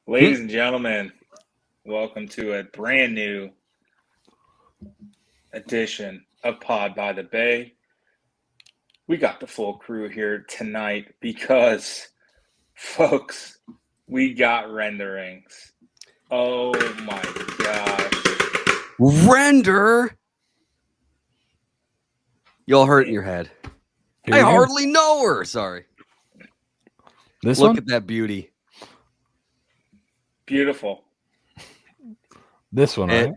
Ladies and gentlemen, welcome to a brand new edition of Pod by the BAE. We got the full crew here tonight because, folks, we got renderings. Oh my gosh. Render? Y'all hurt in your head. I hardly know her. Sorry. Look at that beauty. Beautiful. This one, right?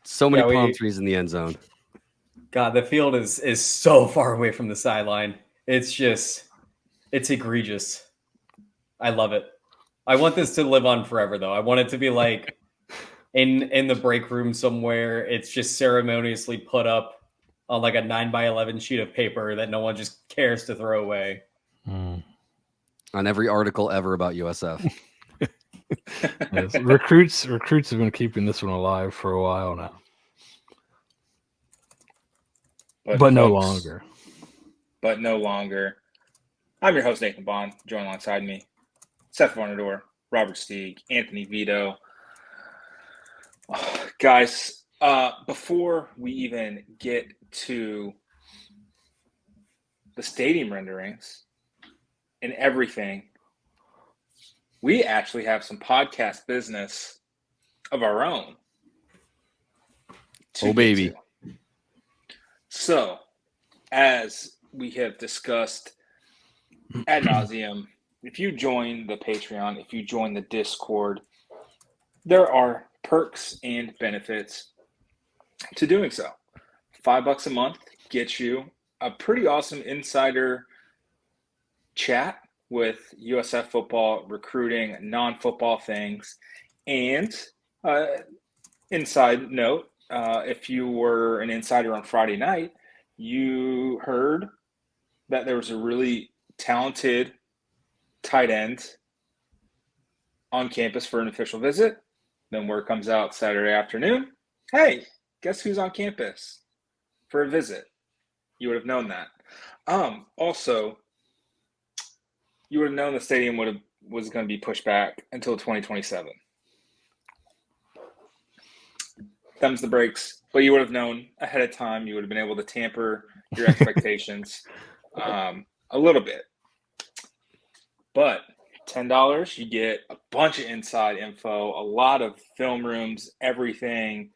So many palm trees in the end zone. God, the field is so far away from the sideline. It's egregious. I love it. I want this to live on forever, though. I want it to be like in the break room somewhere. It's just ceremoniously put up on like a 9x11 sheet of paper that no one just cares to throw away. On every article ever about USF. Yes. Recruits have been keeping this one alive for a while now. But no longer. But no longer. I'm your host, Nathan Bond. Joined alongside me, Seth Varnadore, Robert Steeg, Anthony Vito. Guys, before we even get to the stadium renderings and everything, we actually have some podcast business of our own. Oh, baby. So, as we have discussed ad nauseum, if you join the Patreon, if you join the Discord, there are perks and benefits to doing so. $5 a month gets you a pretty awesome insider chat with USF football, recruiting, non-football things. And inside note, if you were an insider on Friday night, you heard that there was a really talented tight end on campus for an official visit. Then word comes out Saturday afternoon. Hey, guess who's on campus for a visit? You would have known that. Also, you would have known the stadium was going to be pushed back until 2027. Thumbs the brakes, but you would have known ahead of time. You would have been able to tamper your expectations a little bit. But $10, you get a bunch of inside info, a lot of film rooms, everything,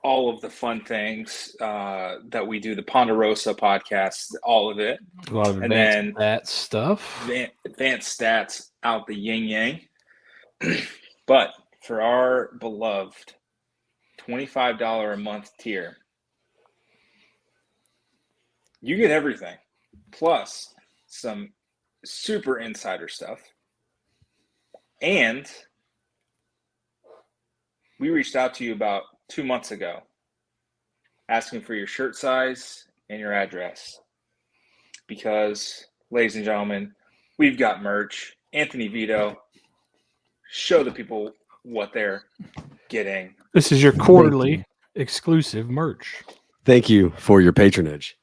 all of the fun things that we do, the Ponderosa podcast, all of it. A lot of advanced stats stuff. Advanced stats out the yin-yang. But for our beloved $25 a month tier, you get everything, plus some super insider stuff. And we reached out to you about 2 months ago asking for your shirt size and your address because, ladies and gentlemen, we've got merch. Anthony Vito, show the people what they're getting. This is your quarterly exclusive merch. Thank you for your patronage.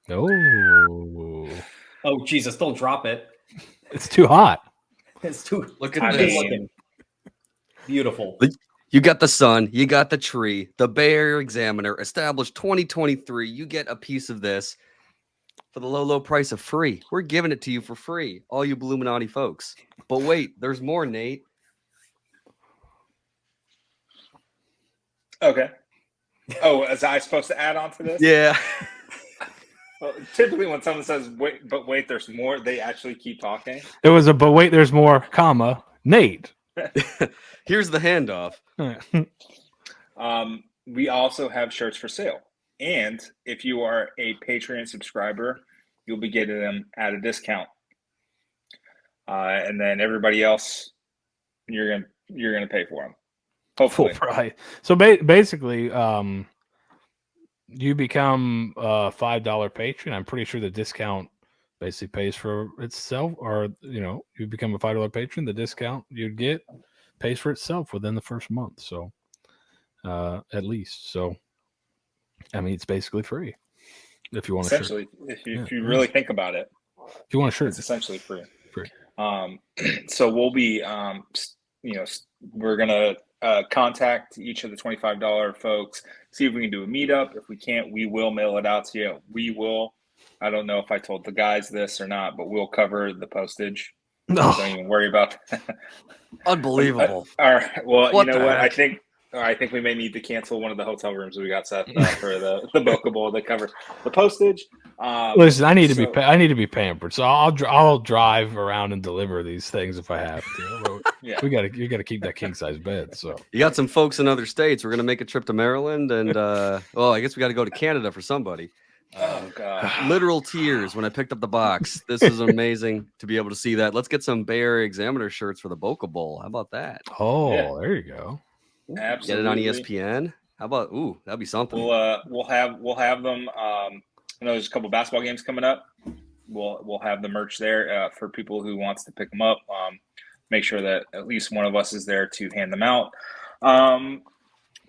Oh, Jesus, don't drop it. It's too hot. It's too Look at this. looking. Beautiful. You got the sun, you got the tree, the Bay Area Examiner, established 2023. You get a piece of this for the low price of free. We're giving it to you for free, all you Illuminati folks. But wait, there's more, Nate. Okay. Oh, is I supposed to add on to this? Yeah. Well, typically when someone says, wait, there's more, they actually keep talking. It was but wait, there's more, comma, Nate. Here's the handoff. We also have shirts for sale. And if you are a Patreon subscriber, you'll be getting them at a discount. And then everybody else, you're gonna pay for them. Hopefully. Full price. So basically, you become a $5 patron. I'm pretty sure the discount basically pays for itself, or you become a $5 patron. The discount you'd get pays for itself within the first month. So, at least, so I mean, it's basically free if you want. Essentially, if you really think about it, if you want a shirt, it's essentially free. So we'll be, we're gonna contact each of the $25 folks, see if we can do a meetup. If we can't, we will mail it out to you. We will. I don't know if I told the guys this or not, but we'll cover the postage. Don't even worry about that. Unbelievable. All right. Well, What you know the what? heck? I think we may need to cancel one of the hotel rooms we got set for the Boca Bowl to cover the postage. Listen, I need to be pampered, so I'll drive around and deliver these things if I have to. Yeah. You gotta keep that king size bed. So You got some folks in other states. We're gonna make a trip to Maryland, and I guess we got to go to Canada for somebody. Oh God. Literal tears when I picked up the box. This is amazing to be able to see that. Let's get some Bay Area Examiner shirts for the Boca Bowl. How about that? oh, there you go. Absolutely. Get it on ESPN. How about that'd be something. We'll have them. I know there's a couple basketball games coming up. We'll have the merch there for people who wants to pick them up. Make sure that at least one of us is there to hand them out.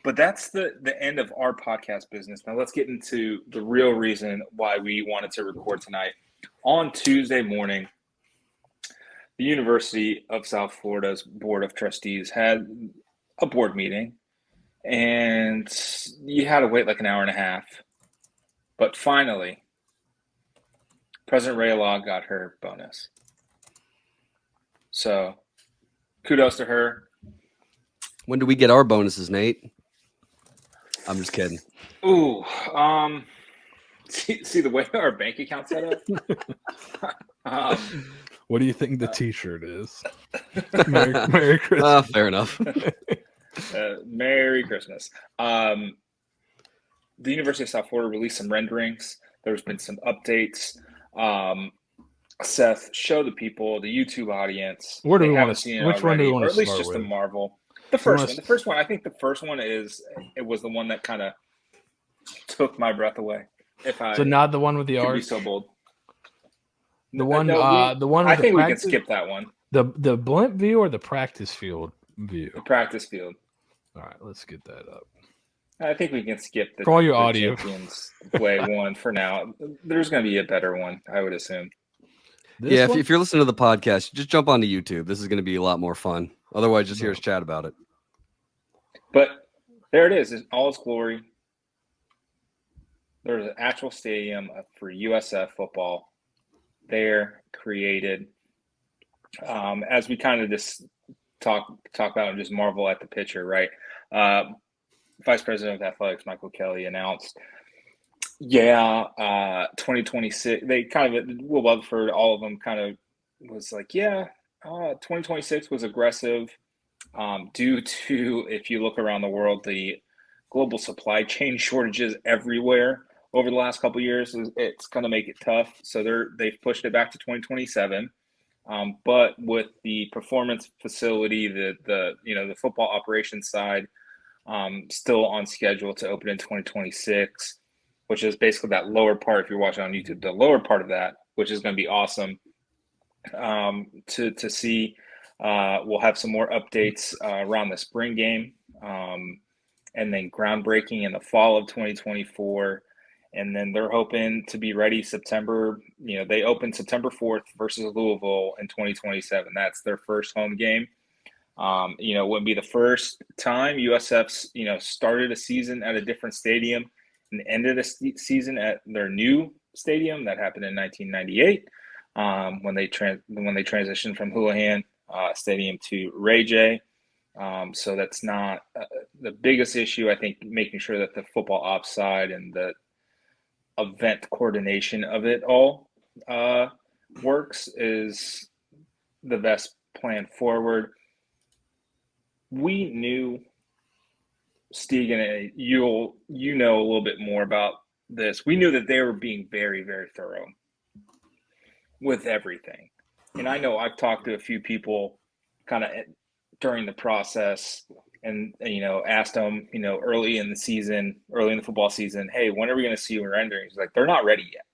But that's the end of our podcast business. Now let's get into the real reason why we wanted to record tonight. On Tuesday morning, the University of South Florida's Board of Trustees had a board meeting, and you had to wait like an hour and a half. But finally, President Raylaw got her bonus. So kudos to her. When do we get our bonuses, Nate? I'm just kidding. Ooh, see the way our bank account's set up. What do you think the T-shirt is? Merry Christmas. Fair enough. Merry Christmas. The University of South Florida released some renderings. There's been some updates. Seth, show the people, the YouTube audience. Where do we want to? Which one do we want to start with? Or at least just the Marvel. The first one. The first one. I think the first one was the one that kind of took my breath away. So not the one with the art. Be so bold. The one. The one. With I think we can skip that one. The blimp view or the practice field view. The practice field. All right, let's get that up. I think we can skip for all your audio. Champions Way one for now. There's going to be a better one, I would assume. If you're listening to the podcast, just jump onto YouTube. This is going to be a lot more fun. Otherwise, just hear us chat about it. But there it is, in all its glory. There's an actual stadium for USF football there created. As we kind of just talk about and just marvel at the picture, right? Vice President of Athletics Michael Kelly announced, 2026. They kind of, Will Rutherford, all of them kind of was like, 2026 was aggressive due to, if you look around the world, the global supply chain shortages everywhere over the last couple of years. It's going to make it tough. So they've pushed it back to 2027. But with the performance facility, the football operations side, still on schedule to open in 2026, which is basically that lower part. If you're watching on YouTube, the lower part of that, which is going to be awesome to see. We'll have some more updates around the spring game, and then groundbreaking in the fall of 2024. And then they're hoping to be ready September. They open September 4th versus Louisville in 2027. That's their first home game. It wouldn't be the first time USF's, started a season at a different stadium and ended a season at their new stadium. That happened in 1998 when they transitioned from Houlihan Stadium to Ray J. So that's not the biggest issue. I think making sure that the football ops side and the event coordination of it all works is the best plan forward. We knew, Steeg, and you know a little bit more about this. We knew that they were being very, very thorough with everything. And I know I've talked to a few people kind of during the process and asked them, early in the football season, hey, when are we going to see your renderings? Like, they're not ready yet.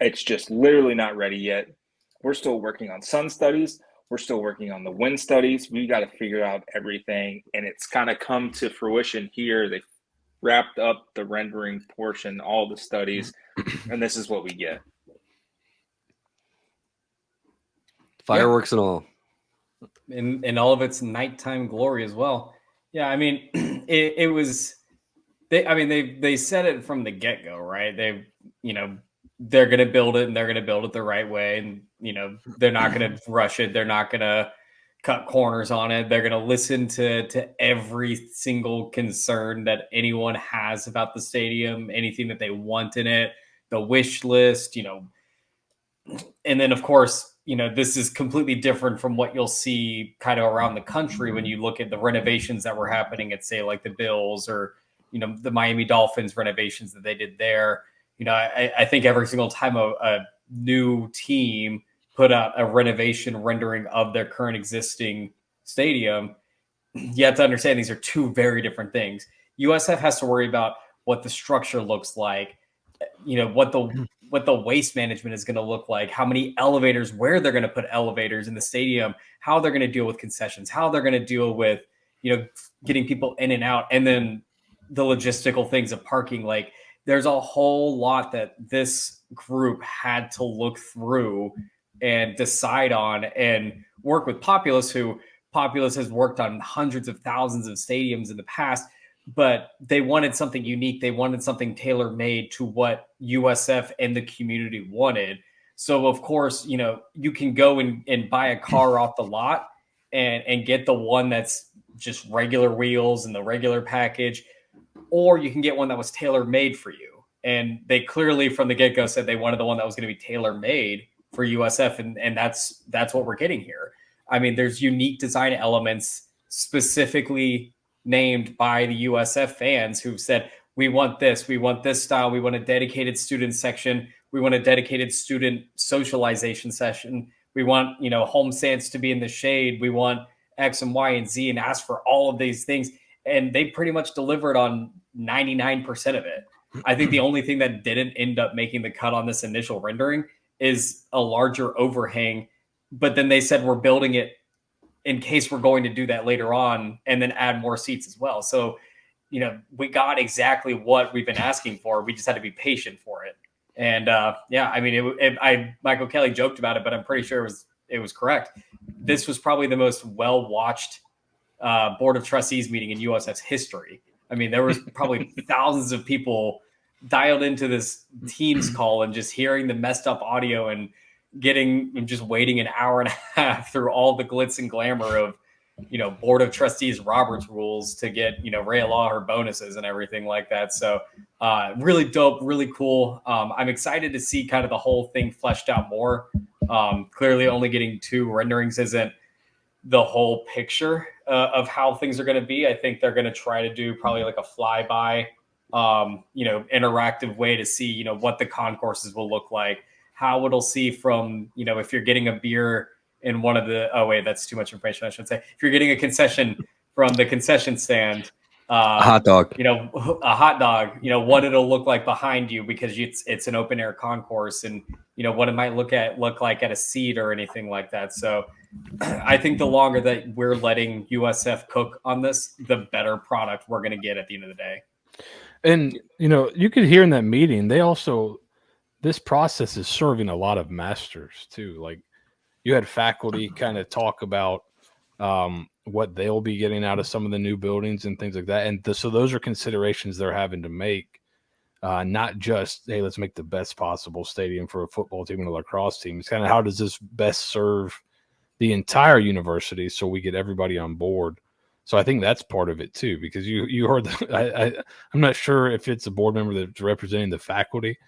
It's just literally not ready yet. We're still working on sun studies. We're still working on the wind studies. We got to figure out everything. And it's kind of come to fruition here. They've wrapped up the rendering portion, all the studies, and this is what we get. Fireworks and all. In all of its nighttime glory as well. Yeah, I mean, it was. They said it from the get go, right? They're going to build it and they're going to build it the right way, and they're not going to rush it. They're not going to cut corners on it. They're going to listen to every single concern that anyone has about the stadium, anything that they want in it, the wish list, and then of course, this is completely different from what you'll see kind of around the country when you look at the renovations that were happening at, say, like the Bills or, the Miami Dolphins renovations that they did there. I think every single time a new team put out a renovation rendering of their current existing stadium, you have to understand these are two very different things. USF has to worry about what the structure looks like, what the waste management is going to look like, how many elevators, where they're going to put elevators in the stadium, how they're going to deal with concessions, how they're going to deal with, getting people in and out, and then the logistical things of parking. Like, there's a whole lot that this group had to look through and decide on and work with Populous, who Populous has worked on hundreds of thousands of stadiums in the past, but they wanted something unique. They wanted something tailor-made to what USF and the community wanted. So of course, you can go and buy a car off the lot and get the one that's just regular wheels and the regular package, or you can get one that was tailor-made for you. And they clearly from the get-go said they wanted the one that was going to be tailor-made for USF. And that's what we're getting here. I mean, there's unique design elements specifically named by the USF fans who've said, we want this style. We want a dedicated student section. We want a dedicated student socialization session. We want, home stands to be in the shade. We want X and Y and Z, and ask for all of these things. And they pretty much delivered on 99% of it. I think the only thing that didn't end up making the cut on this initial rendering is a larger overhang. But then they said, we're building it in case we're going to do that later on, and then add more seats as well. So, we got exactly what we've been asking for. We just had to be patient for it. And Michael Kelly joked about it, but I'm pretty sure it was correct. This was probably the most well-watched Board of Trustees meeting in USF's history. I mean, there was probably thousands of people dialed into this Teams call and just hearing the messed up audio and just waiting an hour and a half through all the glitz and glamour of, Board of Trustees Robert's rules to get, Ray Law her bonuses and everything like that. So really dope, really cool. I'm excited to see kind of the whole thing fleshed out more. Clearly only getting 2 renderings isn't the whole picture of how things are going to be. I think they're going to try to do probably like a flyby, interactive way to see, what the concourses will look like, how it'll see from, if you're getting a beer in one of the, that's too much information, I should say. If you're getting a concession from the concession stand, A hot dog. A hot dog, what it'll look like behind you, because it's an open air concourse, and, what it might look like at a seat or anything like that. So I think the longer that we're letting USF cook on this, the better product we're going to get at the end of the day. And, you could hear in that meeting, this process is serving a lot of masters too. Like, you had faculty kind of talk about what they'll be getting out of some of the new buildings and things like that. And so those are considerations they're having to make, not just, hey, let's make the best possible stadium for a football team and a lacrosse team. It's kind of, how does this best serve the entire university so we get everybody on board? So I think that's part of it too, because you heard, I'm not sure if it's a board member that's representing the faculty,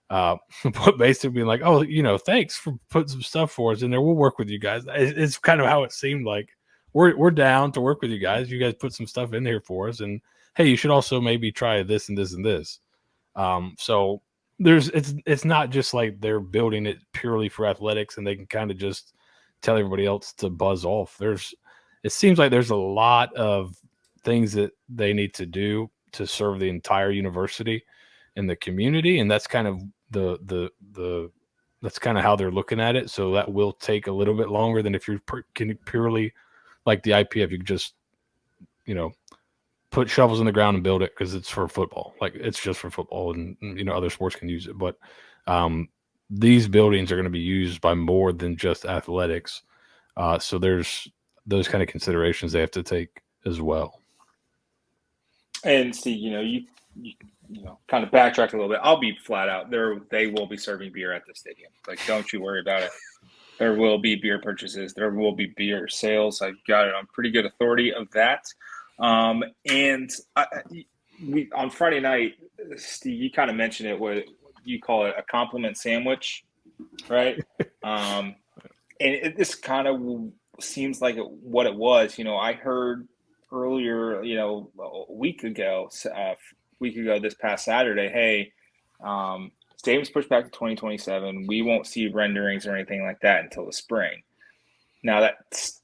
but basically being like, oh, thanks for putting some stuff for us in there. We'll work with you guys. It's kind of how it seemed like. We're down to work with you guys. You guys put some stuff in here for us, and hey, you should also maybe try this and this and this. So it's not just like they're building it purely for athletics and they can kind of just tell everybody else to buzz off. It seems like there's a lot of things that they need to do to serve the entire university and the community, and that's kind of that's kind of how they're looking at it. So that will take a little bit longer than if you're purely like the IPF. You could just, put shovels in the ground and build it because it's for football. Like, it's just for football, and other sports can use it. But these buildings are going to be used by more than just athletics. So there's those kind of considerations they have to take as well. And see, you know, kind of backtrack a little bit. I'll be flat out. They will be serving beer at the stadium. Like, don't you worry about it. There will be beer purchases. There will be beer sales. I've got it on pretty good authority of that. And we on Friday night, Steve, you kind of mentioned it. What you call it, a compliment sandwich, right? And this kind of seems like what it was. You know, I heard earlier, you know, a week ago this past Saturday, hey, stadium's pushed back to 2027. We won't see renderings or anything like that until the spring. Now that's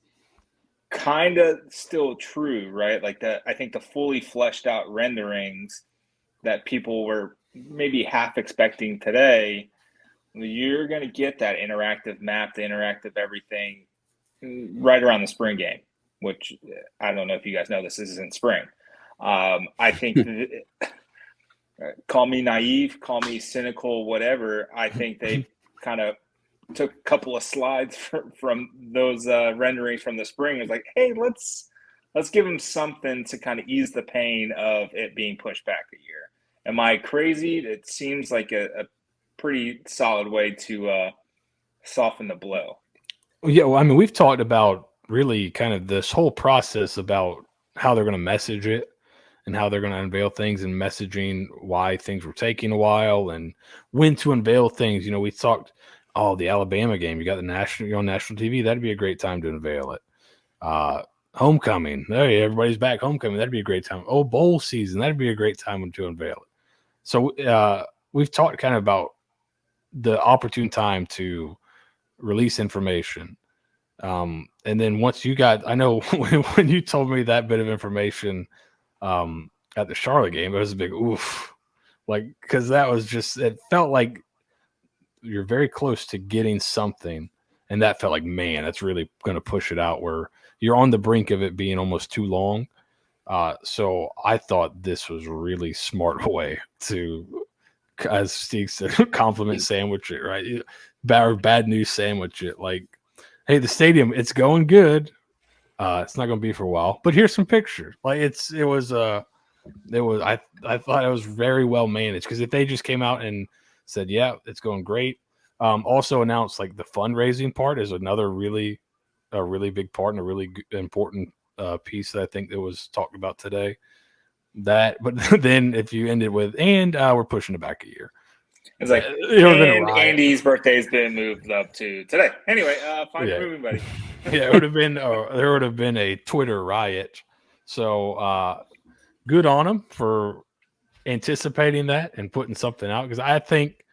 kind of still true, right? Like that, I think the fully fleshed out renderings that people were maybe half expecting today, you're going to get that interactive map, the interactive everything right around the spring game, which I don't know if you guys know, this isn't spring. I think call me naive, call me cynical, whatever. I think they kind of took a couple of slides from those renderings from the spring. It's like, hey, let's give them something to kind of ease the pain of it being pushed back a year. Am I crazy? It seems like a pretty solid way to soften the blow. Yeah, well, I mean, we've talked about really kind of this whole process about how they're going to message it and how they're going to unveil things and messaging why things were taking a while and when to unveil things. You know, we talked, the Alabama game, you got you're on national TV. That'd be a great time to unveil it. Homecoming. Hey, everybody's back. Homecoming. That'd be a great time. Oh, bowl season. That'd be a great time to unveil it. So we've talked kind of about the opportune time to release information. And then once you got, I know when you told me that bit of information at the Charlotte game, it was a big oof. Like, because that was just, it felt like you're very close to getting something. And that felt like, man, that's really going to push it out where you're on the brink of it being almost too long. So I thought this was a really smart way to, as Steve said, compliment sandwich it, right? Bad news sandwich it. Like, hey, the stadium, it's going good. It's not going to be for a while, but here's some pictures. Like I thought it was very well managed, because if they just came out and said, yeah, it's going great. Also announced like the fundraising part is another really big part and a really important piece that I think that was talked about today. But then if you ended with, and we're pushing it back a year. It's like, and Andy's birthday's been moved up to today. Anyway, fine for moving, buddy. Yeah, it would have been, there would have been a Twitter riot. So good on them for anticipating that and putting something out, because I think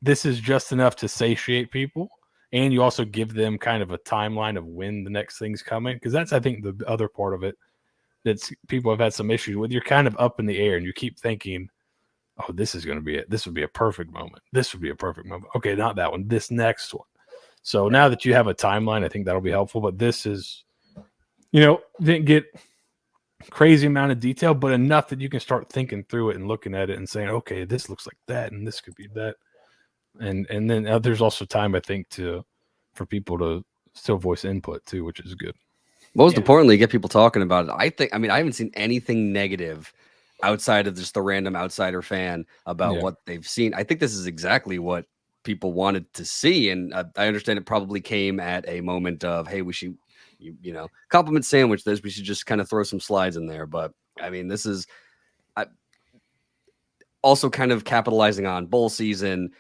this is just enough to satiate people. And you also give them kind of a timeline of when the next thing's coming, because that's, I think, the other part of it that's people have had some issues with. You're kind of up in the air and you keep thinking, oh, this is going to be it. This would be a perfect moment. This would be a perfect moment. Okay, not that one. This next one. So now that you have a timeline, I think that'll be helpful. But this is, didn't get crazy amount of detail, but enough that you can start thinking through it and looking at it and saying, okay, this looks like that, and this could be that. And then there's also time, I think, for people to still voice input too, which is good. Most importantly, get people talking about it. I haven't seen anything negative outside of just the random outsider fan about what they've seen. I think this is exactly what people wanted to see. And I understand it probably came at a moment of, hey, we should, compliment sandwich this. We should just kind of throw some slides in there. But I mean, this is also kind of capitalizing on bowl season,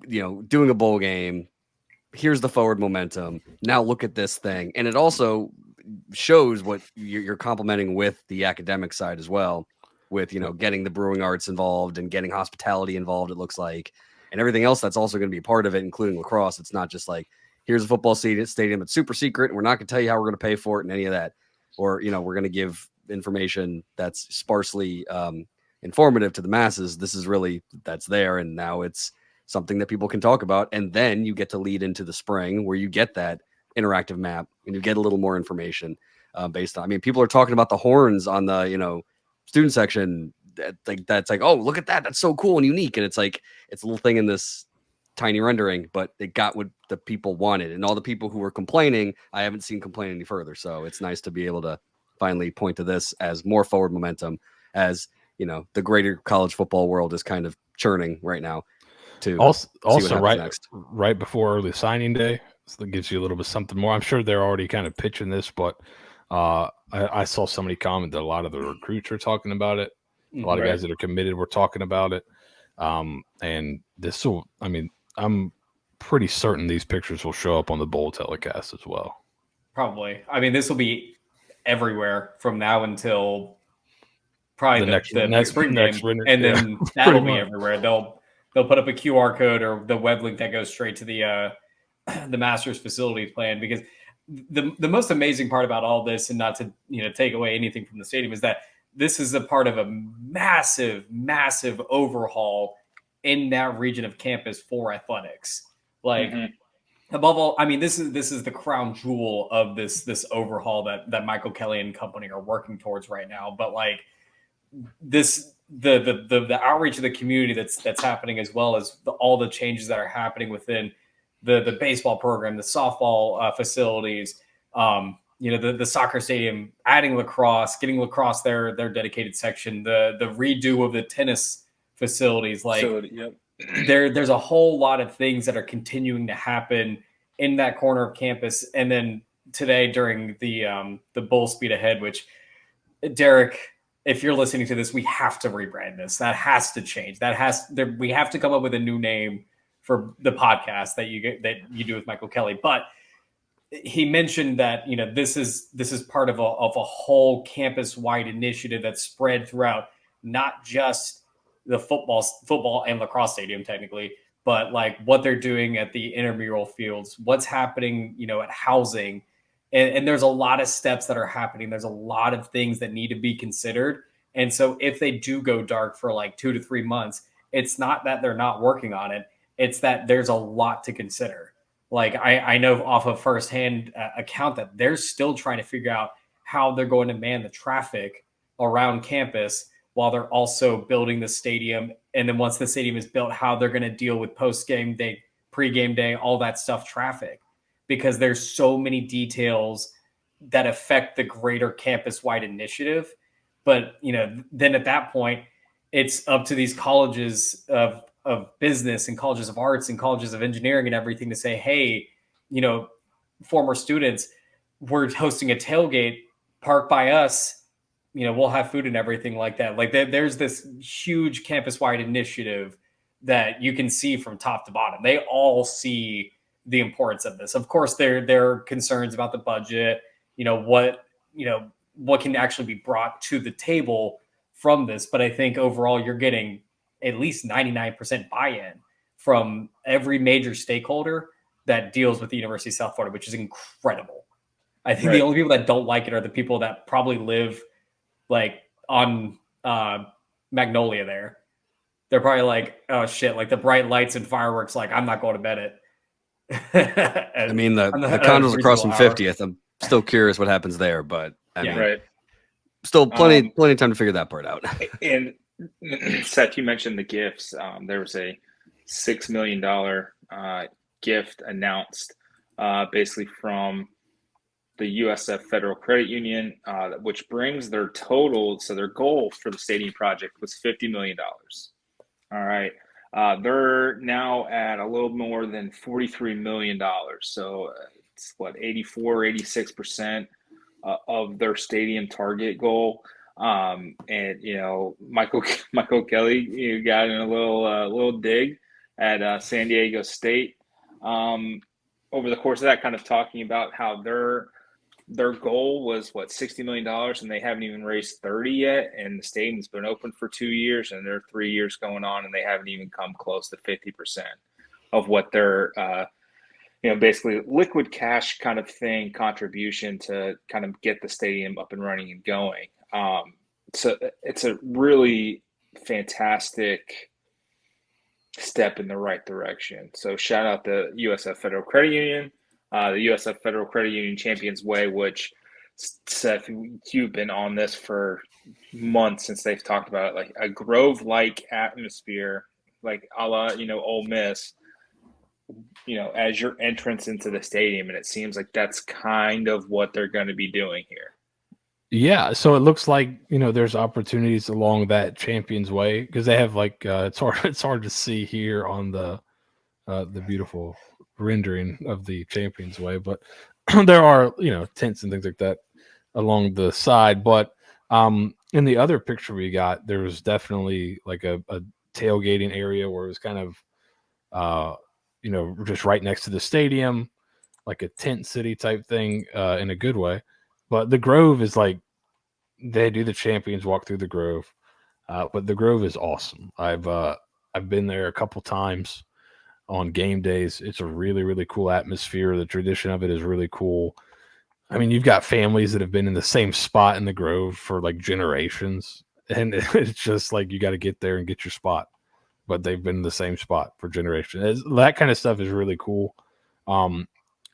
doing a bowl game. Here's the forward momentum. Now look at this thing. And it also shows what you're complimenting with the academic side as well, with, getting the brewing arts involved and getting hospitality involved, it looks like, and everything else that's also going to be a part of it, including lacrosse. It's not just like, here's a football stadium. It's super secret, and we're not going to tell you how we're going to pay for it and any of that. Or, we're going to give information that's sparsely informative to the masses. This is really, that's there. And now it's something that people can talk about. And then you get to lead into the spring where you get that interactive map and you get a little more information based on, people are talking about the horns on the, student section. That's like, oh, look at that. That's so cool and unique. And it's like, it's a little thing in this tiny rendering, but it got what the people wanted. And all the people who were complaining, I haven't seen complain any further. So it's nice to be able to finally point to this as more forward momentum, as the greater college football world is kind of churning right now to Also, see what happens next. right before early signing day, so that gives you a little bit something more. I'm sure they're already kind of pitching this, but I saw somebody comment that a lot of the recruits are talking about it. A lot of guys that are committed were talking about it. And this will, I mean, I'm pretty certain these pictures will show up on the bowl telecast as well. Probably. I mean, this will be everywhere from now until probably the spring game, and then that'll be everywhere. They'll put up a QR code or the web link that goes straight to the Masters facilities plan, because the most amazing part about all this, and not to take away anything from the stadium, is that this is a part of a massive overhaul in that region of campus for athletics. Like above all, I mean, this is the crown jewel of this overhaul that Michael Kelly and company are working towards right now. But like this, the outreach of the community that's happening, as well as all the changes that are happening within the baseball program, the softball facilities, the soccer stadium, adding lacrosse, getting lacrosse their dedicated section, the redo of the tennis facilities. There's a whole lot of things that are continuing to happen in that corner of campus. And then today during the Bull Speed Ahead, which, Derek, if you're listening to this, we have to rebrand this. That has to change. We have to come up with a new name for the podcast that you do with Michael Kelly. But he mentioned that this is part of a whole campus-wide initiative that's spread throughout not just the football and lacrosse stadium technically, but like what they're doing at the intramural fields, what's happening at housing, and there's a lot of steps that are happening. There's a lot of things that need to be considered, and so if they do go dark for like 2 to 3 months, it's not that they're not working on it. It's that there's a lot to consider. Like I know off of firsthand account that they're still trying to figure out how they're going to man the traffic around campus while they're also building the stadium. And then once the stadium is built, how they're going to deal with post-game day, pre-game day, all that stuff, traffic, because there's so many details that affect the greater campus-wide initiative. But, then at that point, it's up to these colleges of business and colleges of arts and colleges of engineering and everything to say, hey, former students, we're hosting a tailgate, park by us, we'll have food and everything like that. Like there's this huge campus-wide initiative that you can see from top to bottom. They all see the importance of this. Of course, there are concerns about the budget, what can actually be brought to the table from this. But I think overall you're getting at least 99% buy-in from every major stakeholder that deals with the University of South Florida, which is incredible. I think the only people that don't like it are the people that probably live like on Magnolia there. They're probably like, oh shit, like the bright lights and fireworks, like I'm not going to bed it. I mean, the condos across from 50th, I'm still curious what happens there, but I mean, still plenty of time to figure that part out. And Seth, you mentioned the gifts. There was a $6 million gift announced basically from the USF Federal Credit Union, which brings their total, so their goal for the stadium project was $50 million. All right. They're now at a little more than $43 million. So it's 86% of their stadium target goal. And Michael Kelly, got in a little dig at San Diego State over the course of that, kind of talking about how their goal was $60 million, and they haven't even raised 30 yet, and the stadium's been open for 2 years, and they're 3 years going on, and they haven't even come close to 50% of what their basically liquid cash kind of thing contribution to kind of get the stadium up and running and going. So it's a really fantastic step in the right direction. So shout out the USF Federal Credit Union, the USF Federal Credit Union Champions Way, which, Seth, you've been on this for months since they've talked about it, like a Grove-like atmosphere, like a la, Ole Miss, as your entrance into the stadium, and it seems like that's kind of what they're going to be doing here. Yeah, so it looks like there's opportunities along that Champions Way because they have it's hard to see here on the beautiful rendering of the Champions Way, but there are tents and things like that along the side. But in the other picture we got, there was definitely like a tailgating area where it was kind of just right next to the stadium, like a tent city type thing in a good way. But the Grove is like they do the Champions Walk through the Grove, but the Grove is awesome. I've been there a couple times on game days. It's a really, really cool atmosphere. The tradition of it is really cool. I mean, you've got families that have been in the same spot in the Grove for like generations, and it's just like you got to get there and get your spot. But they've been in the same spot for generations. That kind of stuff is really cool.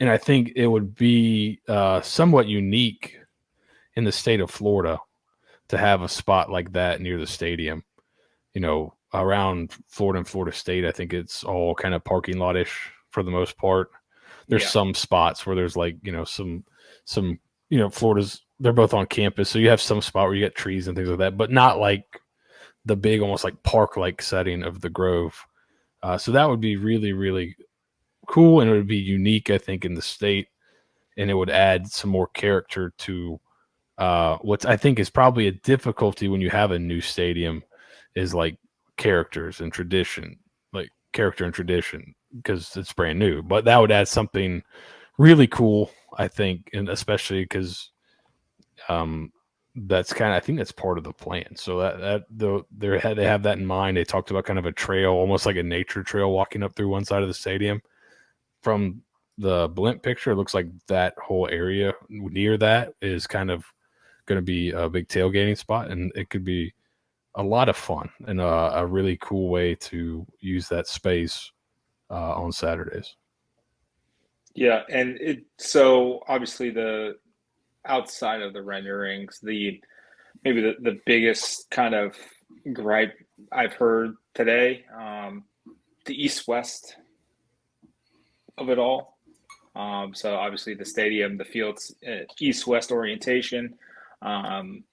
And I think it would be somewhat unique in the state of Florida to have a spot like that near the stadium. Around Florida and Florida State, I think it's all kind of parking lot-ish for the most part. There's some spots where there's some Florida's, they're both on campus, so you have some spot where you get trees and things like that, but not like the big, almost like park-like setting of the Grove. So that would be really, really cool, and it would be unique, I think, in the state, and it would add some more character to what I think is probably a difficulty when you have a new stadium is like character and tradition, because it's brand new. But that would add something really cool, I think, and especially because I think that's part of the plan. So they have that in mind. They talked about kind of a trail, almost like a nature trail, walking up through one side of the stadium. From the blimp picture, it looks like that whole area near that is kind of going to be a big tailgating spot, and it could be a lot of fun and a really cool way to use that space on Saturdays. Yeah, and so obviously the outside of the renderings, maybe the biggest kind of gripe I've heard today, the east-west of it all. So obviously the stadium, the field's east-west orientation, and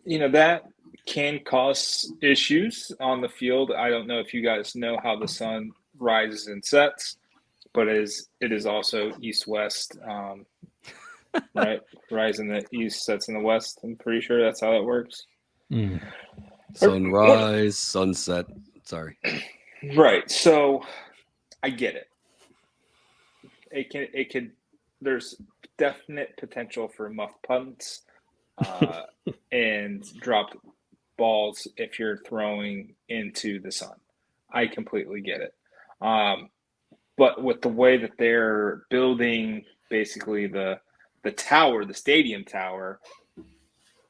that can cause issues on the field. I don't know if you guys know how the sun rises and sets, but it is also east-west, right? Rise in the east, sets in the west. I'm pretty sure that's how that works. Sunrise, sunset. Sorry. Right. So I get it. It can. There's definite potential for muff punts and dropped balls if you're throwing into the sun. I completely get it. But with the way that they're building basically the tower, the stadium tower,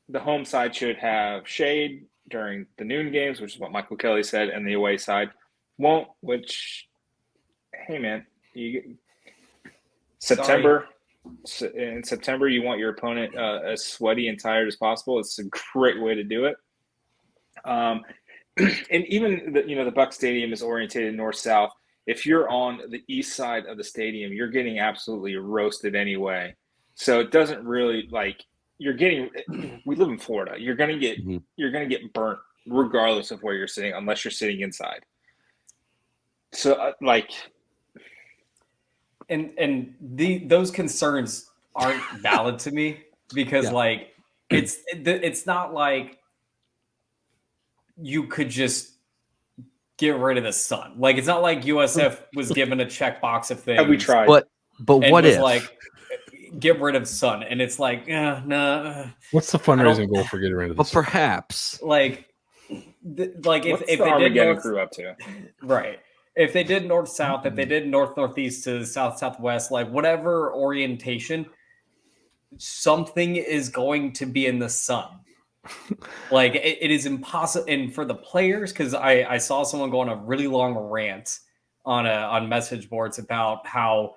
the home side should have shade during the noon games, which is what Michael Kelly said, and the away side won't, which, hey man, in September, you want your opponent as sweaty and tired as possible. It's a great way to do it. And even the Buck Stadium is orientated north-south. If you're on the east side of the stadium, you're getting absolutely roasted anyway. So it doesn't really we live in Florida. You're going to get burnt regardless of where you're sitting, unless you're sitting inside. So those concerns aren't valid to me because it's not like you could just get rid of the sun. Like, it's not like USF was given a checkbox of things. Have we tried? But what if get rid of sun? And it's like, nah. What's the fundraising goal for getting rid of the sun? But perhaps if they did Armageddon crew up to, right? If they did north-south, if they did north-northeast to south-southwest, like whatever orientation, something is going to be in the sun. Like it is impossible. And for the players, because I saw someone go on a really long rant on message boards about how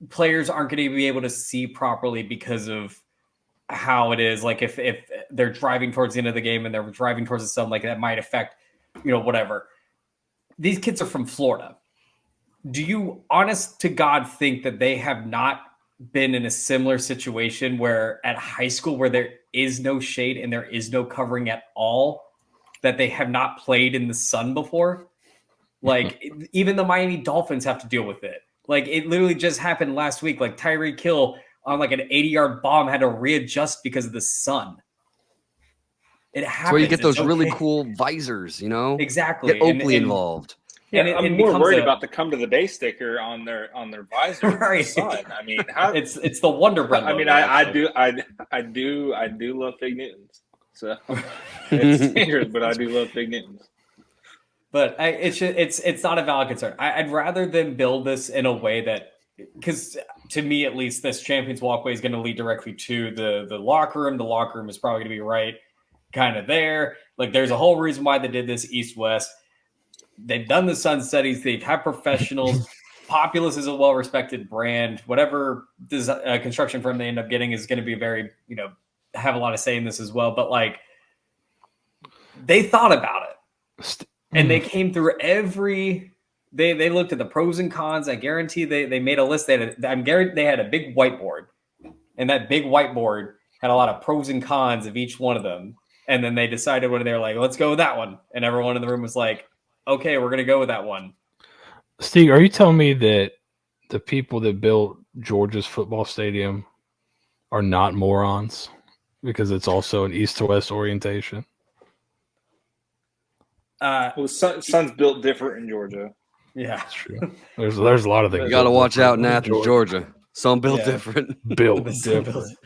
players aren't going to be able to see properly because of how it is. Like if they're driving towards the end of the game and they're driving towards the sun, like that might affect, whatever. these kids are from Florida. Do you, honest to God, think that they have not been in a similar situation where at high school where there is no shade and there is no covering at all, that they have not played in the sun before? Like, even the Miami Dolphins have to deal with it. Like, it literally just happened last week. Like, Tyreek Hill on like an 80-yard bomb had to readjust because of the sun. It happens. That's where you get those It's really okay. cool visors, you know? Exactly. Get Oakley involved. Yeah, And it I'm more becomes worried about the "Come to the Bay" sticker on their visor. Right. The sun. I mean, how, it's the Wonder Bread. I mean, logo, I actually. do love Fig Newtons. So it's dangerous, but I do love Fig Newtons. But it's not a valid concern. I'd rather them build this in a way that, because to me at least, this Champions Walkway is going to lead directly to the locker room. The locker room is probably going to be right kind of there. Like, there's a whole reason why they did this east-west. They've done the sun studies. They've had professionals. Populous is a well-respected brand. Whatever construction firm they end up getting is going to be very, have a lot of say in this as well. But like, they thought about it, and they came through every. They looked at the pros and cons. I guarantee they made a list. They had a big whiteboard, and that big whiteboard had a lot of pros and cons of each one of them. And then they decided when they were like, let's go with that one. And everyone in the room was like, okay, we're going to go with that one. Steeg, are you telling me that the people that built Georgia's football stadium are not morons because it's also an east to west orientation? Well, the sun's built different in Georgia. Yeah, that's true. There's a lot of things. You got to watch out in Athens, Georgia. Some built different. Built different.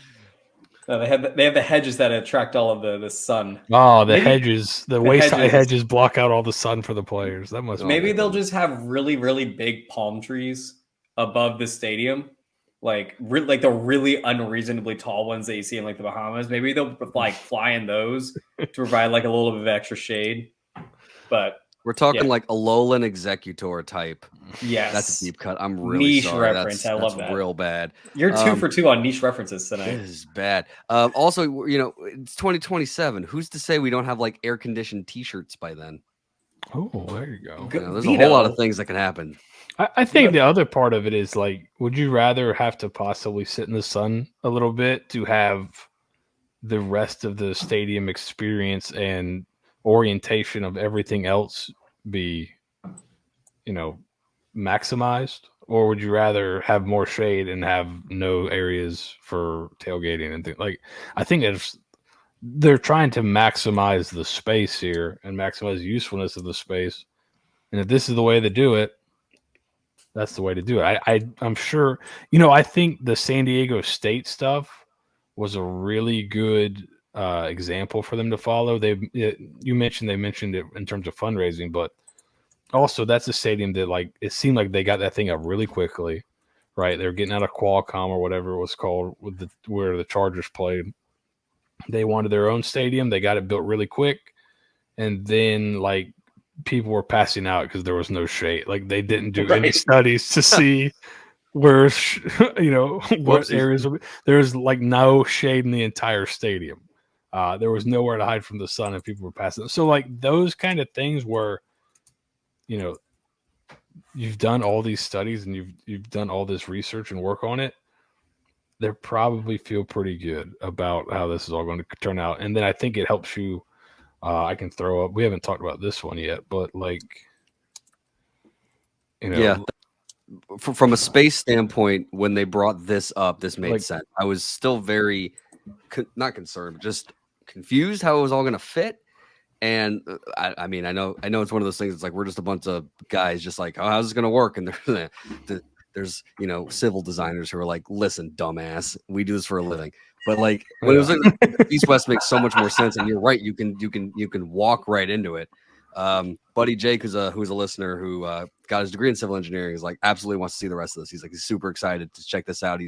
No, they have the hedges that attract all of the sun. Oh, hedges, the waist-high hedges block out all the sun for the players. That must maybe they'll just have really, really big palm trees above the stadium, like the really unreasonably tall ones that you see in like the Bahamas. Maybe they'll like fly in those to provide like a little bit of extra shade. But we're talking like a Lowland Executor type. Yes, that's a deep cut. I'm really niche sorry. reference. I love that. Real bad. You're 2 for 2 on niche references tonight. This is bad. Also, it's 2027. Who's to say we don't have like air conditioned T-shirts by then? Oh, there you go. There's a whole lot of things that can happen. I think the other part of it is like, would you rather have to possibly sit in the sun a little bit to have the rest of the stadium experience and orientation of everything else be, maximized, or would you rather have more shade and have no areas for tailgating and things? Like, I think they're trying to maximize the space here and maximize the usefulness of the space, and if this is the way to do it, that's the way to do it. I'm sure, I think the San Diego State stuff was a really good example for them to follow. You mentioned they mentioned it in terms of fundraising, but also that's a stadium that like it seemed like they got that thing up really quickly, right? They were getting out of Qualcomm or whatever it was called where the Chargers played. They wanted their own stadium. They got it built really quick, and then like people were passing out because there was no shade. Like they didn't do any studies to see where what areas. There was like no shade in the entire stadium. There was nowhere to hide from the sun, and people were passing. So like those kind of things where, you've done all these studies and you've done all this research and work on it, they probably feel pretty good about how this is all going to turn out. And then I think it helps you. I can throw up. We haven't talked about this one yet, but like, yeah. From a space standpoint, when they brought this up, this made sense. I was still very not concerned, but just confused how it was all going to fit. And I mean, I know it's one of those things. It's like we're just a bunch of guys, just like, oh, how's this going to work? And there's civil designers who are like, listen, dumbass, we do this for a living. But like when it was like, East West makes so much more sense. And you're right, you can walk right into it. Buddy Jake, who's a listener who got his degree in civil engineering, is like absolutely wants to see the rest of this. He's like he's super excited to check this out.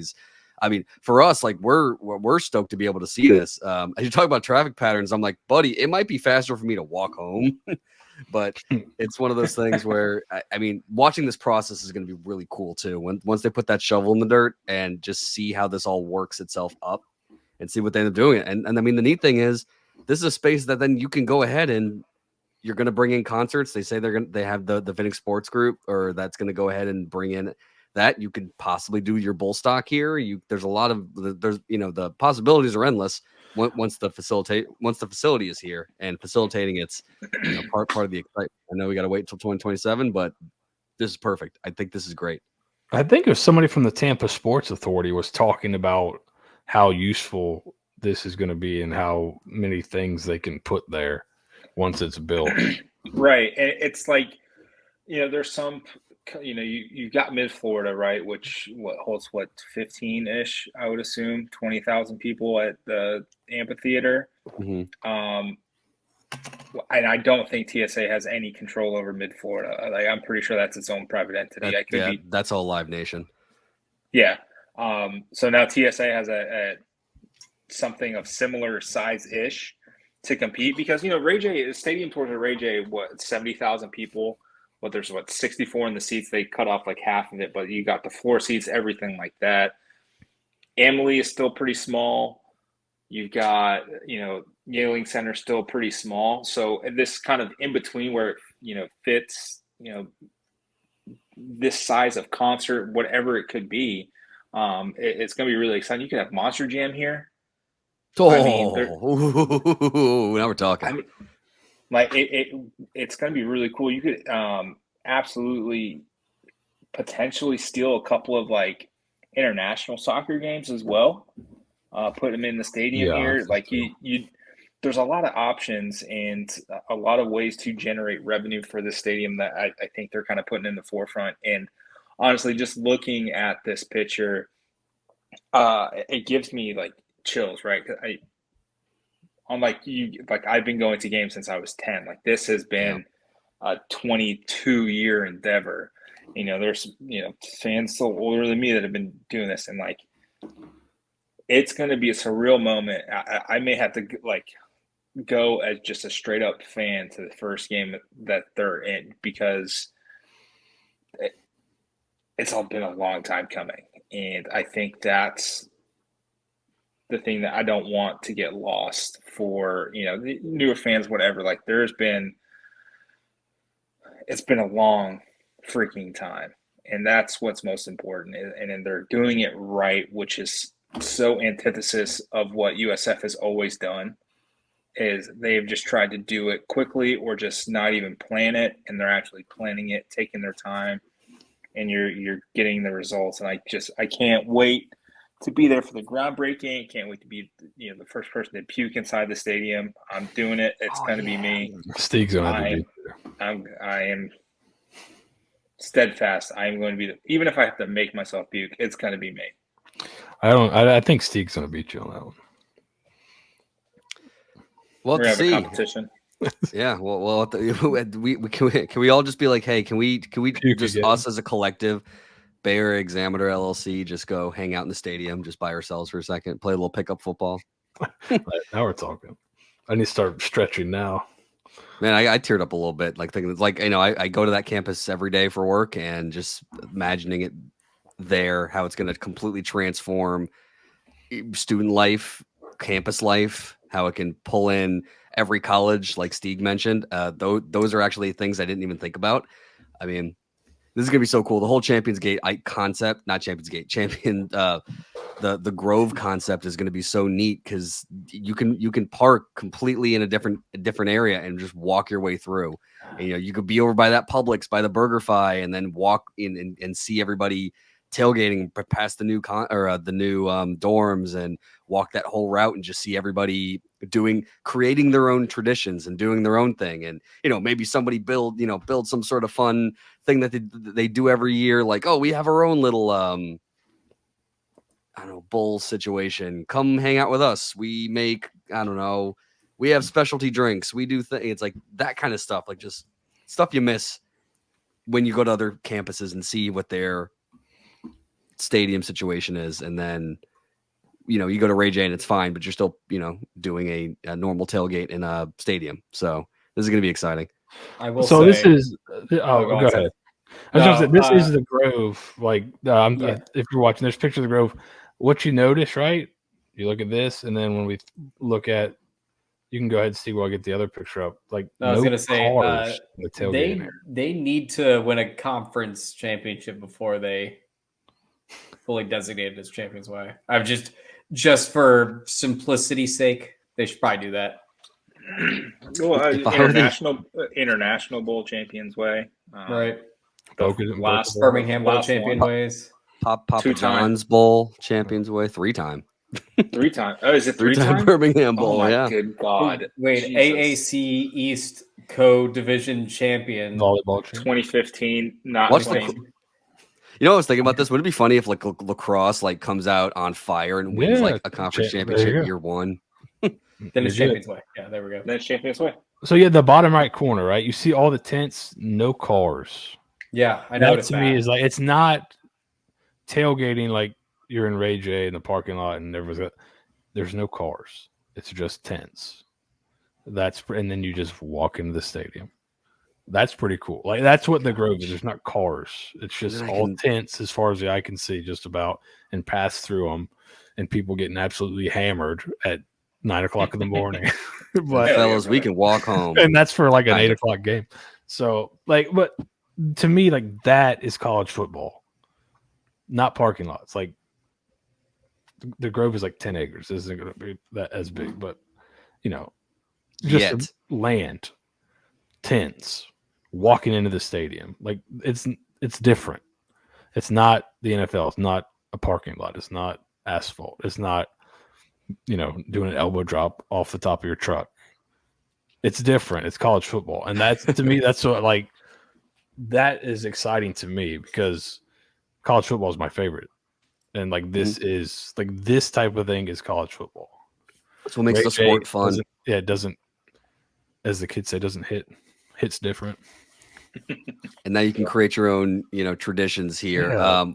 I mean, for us, like we're stoked to be able to see this. As you talk about traffic patterns, I'm like, buddy, it might be faster for me to walk home, but it's one of those things where I mean, watching this process is going to be really cool too. Once they put that shovel in the dirt and just see how this all works itself up and see what they end up doing. And I mean, the neat thing is, this is a space that then you can go ahead and you're going to bring in concerts. They say they have the Vintage Sports Group, or that's going to go ahead and bring in that. You could possibly do your bull stock here. There's a lot of the possibilities are endless once the facility is here and facilitating it's part of the excitement. I know we got to wait until 2027, but this is perfect. I think this is great. I think it was somebody from the Tampa Sports Authority was talking about how useful this is going to be and how many things they can put there once it's built. Right. And it's like, there's some, you got Mid-Florida, right, which holds 15-ish, I would assume, 20,000 people at the amphitheater. Mm-hmm. And I don't think TSA has any control over Mid-Florida. Like, I'm pretty sure that's its own private entity. That's all Live Nation. Yeah. So now TSA has a something of similar size-ish to compete because, Ray J, the stadium tours at Ray J, 70,000 people. But there's 64 in the seats. They cut off like half of it, but you got the floor seats, everything like that. Amalie is still pretty small. You've got, Yangling Center still pretty small. So this kind of in between where it, fits, this size of concert, whatever it could be, it's going to be really exciting. You could have Monster Jam here. Oh, now we're talking. I mean, like it's going to be really cool. You could absolutely potentially steal a couple of like international soccer games as well. Put them in the stadium here. Like you, there's a lot of options and a lot of ways to generate revenue for the stadium that I think they're kind of putting in the forefront. And honestly, just looking at this picture, it gives me like chills, right? I've been going to games since I was 10. Like this has been a 22-year endeavor. There's fans so older than me that have been doing this, and like it's going to be a surreal moment. I may have to like go as just a straight up fan to the first game that they're in because it's all been a long time coming, and I think that's the thing that I don't want to get lost for, the newer fans, whatever. Like it's been a long freaking time. And that's what's most important. And then they're doing it right, which is so antithesis of what USF has always done, is they've just tried to do it quickly or just not even plan it. And they're actually planning it, taking their time, and you're getting the results. And I can't wait to be there for the groundbreaking. Can't wait to be, the first person to puke inside the stadium. I'm doing it. It's going to be me. Steeg's going to have to be there. I am steadfast. I am going to be even if I have to make myself puke, it's going to be me. I think Steeg's going to beat you on that one. Well, we're going to have a competition. Yeah, well, can we all just be like, hey, can we just us as a collective, Bay Area Examiner LLC, just go hang out in the stadium just by ourselves for a second, play a little pickup football? Now we're talking. I need to start stretching now. Man, I teared up a little bit, like thinking, like, I go to that campus every day for work and just imagining it there, how it's going to completely transform student life, campus life, how it can pull in every college, like Steeg mentioned. Those are actually things I didn't even think about. I mean, this is gonna be so cool. The whole Champions Gate concept, not Champions Gate, the Grove concept is gonna be so neat because you can park completely in a different area and just walk your way through. And, you could be over by that Publix, by the BurgerFi, and then walk in and see everybody tailgating past the new dorms and walk that whole route and just see everybody creating their own traditions and doing their own thing. And, maybe somebody build some sort of fun thing that they do every year. Like, oh, we have our own little, bowl situation. Come hang out with us. We make, we have specialty drinks. We do things. It's like that kind of stuff, like just stuff you miss when you go to other campuses and see what their stadium situation is. And then, you go to Ray J and it's fine, but you're still, doing a normal tailgate in a stadium. So this is going to be exciting. I will say. This is. Go ahead. I was going to say, this is the Grove. Like, if you're watching, there's pictures of the Grove. What you notice, right? You look at this, and then when we look at, You can go ahead, Steve, while I get the other picture up. Like, I was no gonna say, cars in the tailgating area. they need to win a conference championship before they fully designated as Champions Way. I've just for simplicity's sake, they should probably do that. Well, If I were international bowl champions way, Right. last Birmingham Bowl last champion one. ways. Papa Two-time. John's Bowl Champions Way 3-time. 3-time. Oh, is it 3-time? Birmingham Bowl. Oh my Yeah. good God! Wait, Jesus. AAC East co-division champion. Volleyball champion. 2015, not What's the 20. You know, I was thinking about this. Would it be funny if like lacrosse like comes out on fire and wins Yeah, like a conference there you championship go. year one? Then it's Legit. Champions Way. Yeah, there we go. Then it's Champions Way. So yeah, the bottom right corner, right? You see all the tents, no cars. Yeah, I That noticed to that. me is like it's not tailgating like you're in Ray J in the parking lot and there's no cars. It's just tents. And then you just walk into the stadium. That's pretty cool. Like that's what the Grove is. There's not cars. It's just all tents as far as the eye can see, just about, and pass through them, and people getting absolutely hammered at 9 o'clock in the morning. But Fellas, we can walk home. and that's for like an Kind 8 of. o'clock game. So like, but to me, like that is college football, not parking lots. Like the Grove is like 10 acres. This isn't going to be that as big, but just Yet. land, tents, walking into the stadium. Like it's different. It's not the NFL. It's not a parking lot. It's not asphalt. It's not, doing an elbow drop off the top of your truck. It's different. It's college football. And that's, to me, that's what, like, that is exciting to me because college football is my favorite. And, like, this is, like, this type of thing is college football. That's what makes the sport fun. It doesn't, as the kids say, doesn't hit. Hits different. And now you can create your own, traditions here. Yeah.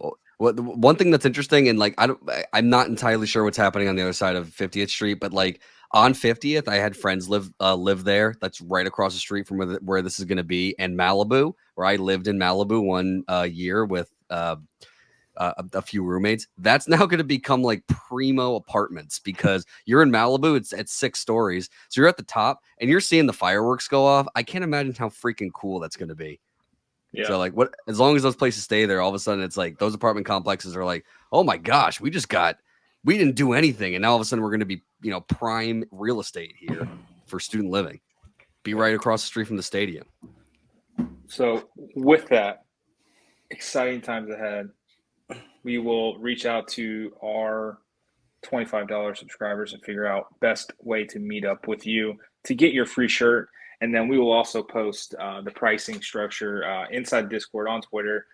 One thing that's interesting, and like I'm not entirely sure what's happening on the other side of 50th Street, but like on 50th, I had friends live there. That's right across the street from where this is going to be, and Malibu, where I lived in Malibu one year with a few roommates. That's now going to become like primo apartments because you're in Malibu. It's at 6 stories, so you're at the top and you're seeing the fireworks go off. I can't imagine how freaking cool that's going to be. Yeah. So like as long as those places stay there, all of a sudden it's like those apartment complexes are like, oh my gosh, we didn't do anything. And now all of a sudden we're going to be, prime real estate here for student living. Be right across the street from the stadium. So with that, exciting times ahead. We will reach out to our $25 subscribers and figure out best way to meet up with you to get your free shirt. And then we will also post the pricing structure inside Discord, on Twitter,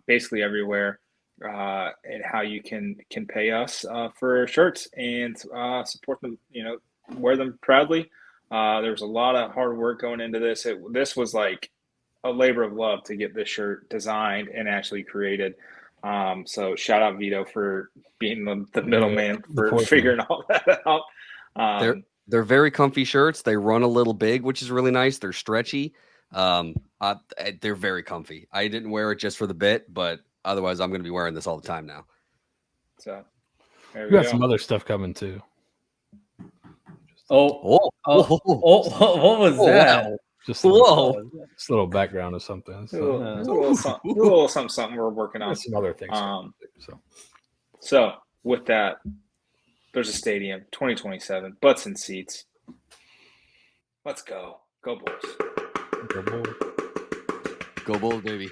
basically everywhere, and how you can pay us for shirts and support them. Wear them proudly. There was a lot of hard work going into this. This was like a labor of love to get this shirt designed and actually created. So shout out Vito for being the middleman for figuring all that out. They're very comfy shirts. They run a little big, which is really nice. They're stretchy. They're very comfy. I didn't wear it just for the bit, but otherwise I'm going to be wearing this all the time now. So there We got some other stuff coming too. What was that? Wow. Just a little background or something. A little something we're working on. There's some other things. So with that, there's a stadium, 2027, butts and seats. Let's go. Go Bulls. Go Bulls, baby.